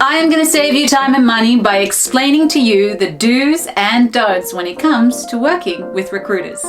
I am going to save you time and money by explaining to you the do's and don'ts when it comes to working with recruiters.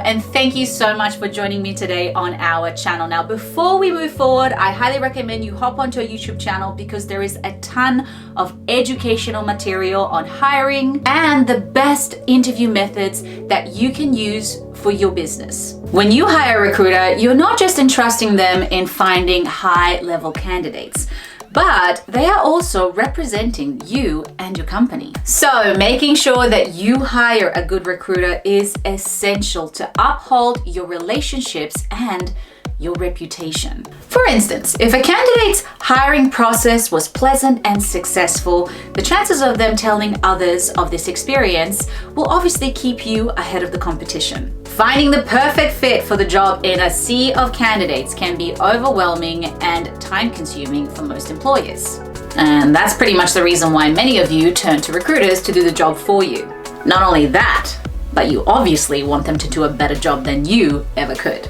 And thank you so much for joining me today on our channel. Now, before we move forward, I highly recommend you hop onto our YouTube channel because there is a ton of educational material on hiring and the best interview methods that you can use for your business. When you hire a recruiter, you're not just entrusting them in finding high-level candidates, but they are also representing you and your company. So making sure that you hire a good recruiter is essential to uphold your relationships and your reputation. For instance, if a candidate's hiring process was pleasant and successful, the chances of them telling others of this experience will obviously keep you ahead of the competition. Finding the perfect fit for the job in a sea of candidates can be overwhelming and time-consuming for most employers. And that's pretty much the reason why many of you turn to recruiters to do the job for you. Not only that, but you obviously want them to do a better job than you ever could.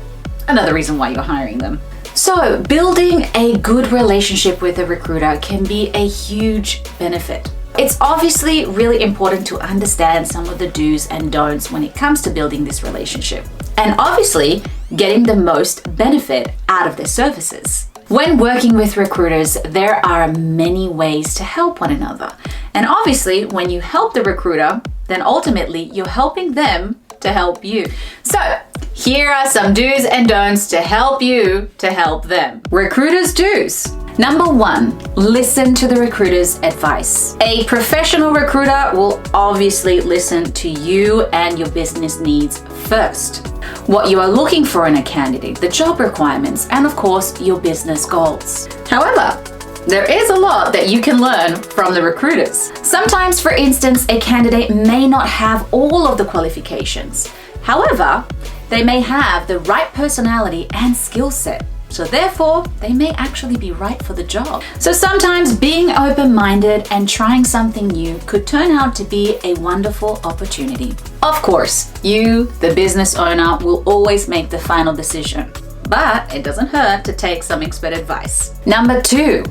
Another reason why you're hiring them. So, building a good relationship with a recruiter can be a huge benefit. It's obviously really important to understand some of the do's and don'ts when it comes to building this relationship, and obviously getting the most benefit out of their services. When working with recruiters, there are many ways to help one another. And obviously, when you help the recruiter, then ultimately you're helping them to help you. So, here are some do's and don'ts to help you to help them. Recruiters' do's. Number 1, listen to the recruiter's advice. A professional recruiter will obviously listen to you and your business needs first. What you are looking for in a candidate, the job requirements, and of course, your business goals. However, there is a lot that you can learn from the recruiters. Sometimes, for instance, a candidate may not have all of the qualifications. However, they may have the right personality and skill set. So therefore, they may actually be right for the job. So sometimes being open-minded and trying something new could turn out to be a wonderful opportunity. Of course, you, the business owner, will always make the final decision, but it doesn't hurt to take some expert advice. Number 2,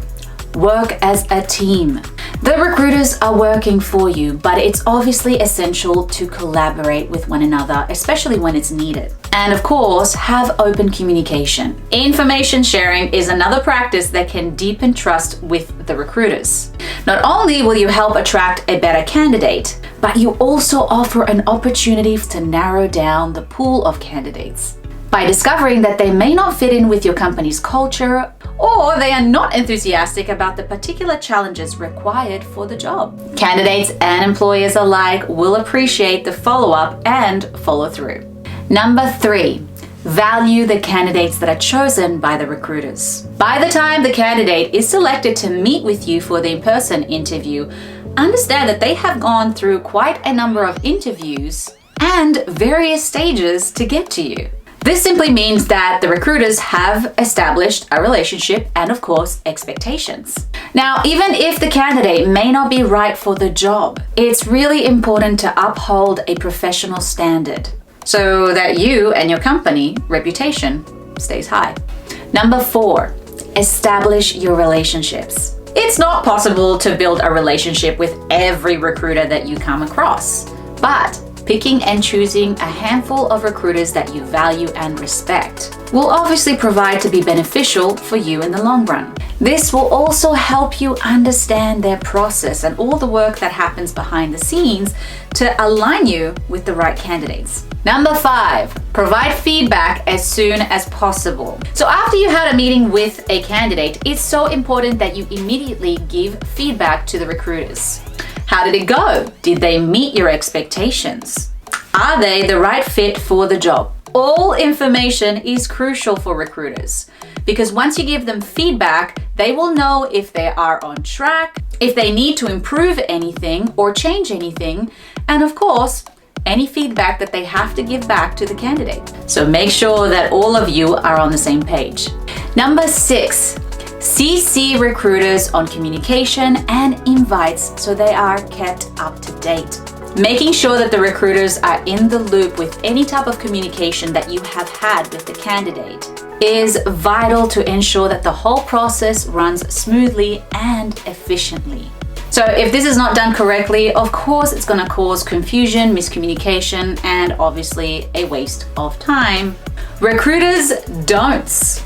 work as a team. The recruiters are working for you, but it's obviously essential to collaborate with one another, especially when it's needed. And of course, have open communication. Information sharing is another practice that can deepen trust with the recruiters. Not only will you help attract a better candidate, but you also offer an opportunity to narrow down the pool of candidates. By discovering that they may not fit in with your company's culture, or they are not enthusiastic about the particular challenges required for the job. Candidates and employers alike will appreciate the follow-up and follow-through. Number 3, value the candidates that are chosen by the recruiters. By the time the candidate is selected to meet with you for the in-person interview, understand that they have gone through quite a number of interviews and various stages to get to you. This simply means that the recruiters have established a relationship and, of course, expectations. Now, even if the candidate may not be right for the job, it's really important to uphold a professional standard so that you and your company reputation stays high. Number 4, establish your relationships. It's not possible to build a relationship with every recruiter that you come across, but picking and choosing a handful of recruiters that you value and respect will obviously provide to be beneficial for you in the long run. This will also help you understand their process and all the work that happens behind the scenes to align you with the right candidates. Number 5, provide feedback as soon as possible. So after you had a meeting with a candidate, it's so important that you immediately give feedback to the recruiters. How did it go? Did they meet your expectations? Are they the right fit for the job? All information is crucial for recruiters because once you give them feedback, they will know if they are on track, if they need to improve anything or change anything, and of course, any feedback that they have to give back to the candidate. So make sure that all of you are on the same page. Number 6, CC recruiters on communication and invites so they are kept up to date. Making sure that the recruiters are in the loop with any type of communication that you have had with the candidate is vital to ensure that the whole process runs smoothly and efficiently. So if this is not done correctly, of course it's going to cause confusion, miscommunication, and obviously a waste of time. Recruiters' don'ts.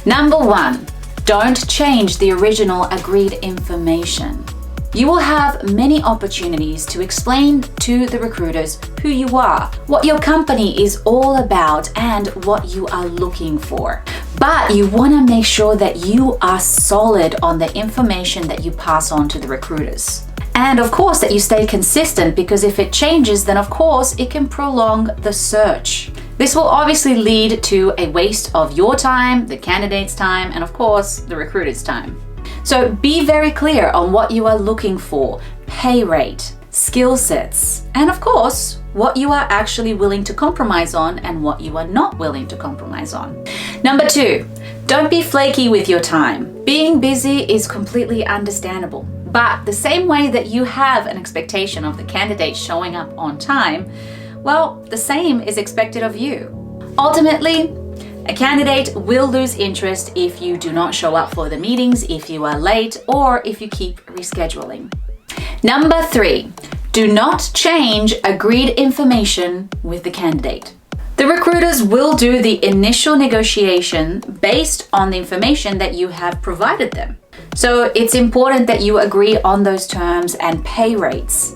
Number 1, don't change the original agreed information. You will have many opportunities to explain to the recruiters who you are, what your company is all about, and what you are looking for. But you want to make sure that you are solid on the information that you pass on to the recruiters. And of course that you stay consistent, because if it changes, then of course it can prolong the search. This will obviously lead to a waste of your time, the candidate's time, and of course the recruiter's time. So be very clear on what you are looking for, pay rate, skill sets, and of course, what you are actually willing to compromise on and what you are not willing to compromise on. Number 2, don't be flaky with your time. Being busy is completely understandable, but the same way that you have an expectation of the candidate showing up on time, well, the same is expected of you. Ultimately, a candidate will lose interest if you do not show up for the meetings, if you are late, or if you keep rescheduling. Number 3, do not change agreed information with the candidate. The recruiters will do the initial negotiation based on the information that you have provided them. So it's important that you agree on those terms and pay rates.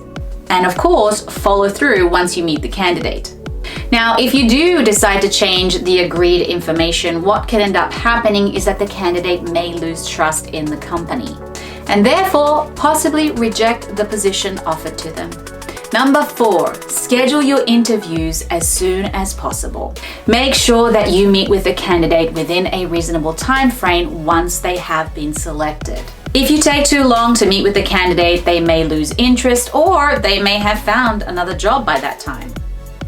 And of course, follow through once you meet the candidate. Now, if you do decide to change the agreed information, what can end up happening is that the candidate may lose trust in the company and therefore possibly reject the position offered to them. Number 4, schedule your interviews as soon as possible. Make sure that you meet with the candidate within a reasonable time frame once they have been selected. If you take too long to meet with the candidate, they may lose interest or they may have found another job by that time.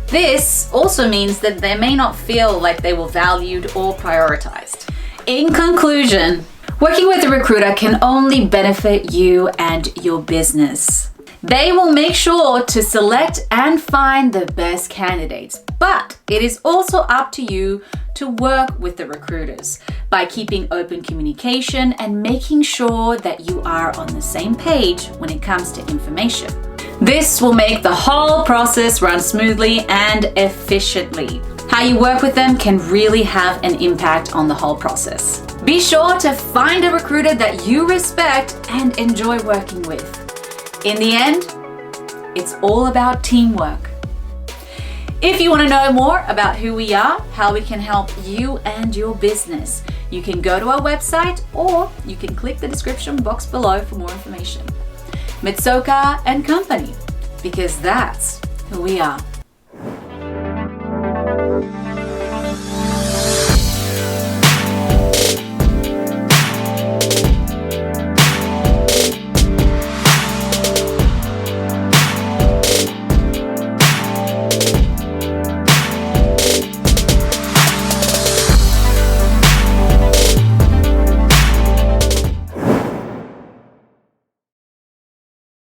This also means that they may not feel like they were valued or prioritized. In conclusion, working with a recruiter can only benefit you and your business. They will make sure to select and find the best candidates, but it is also up to you to work with the recruiters by keeping open communication and making sure that you are on the same page when it comes to information. This will make the whole process run smoothly and efficiently. How you work with them can really have an impact on the whole process. Be sure to find a recruiter that you respect and enjoy working with. In the end, it's all about teamwork. If you want to know more about who we are, how we can help you and your business, you can go to our website or you can click the description box below for more information. Mitsuoka Company, because that's who we are.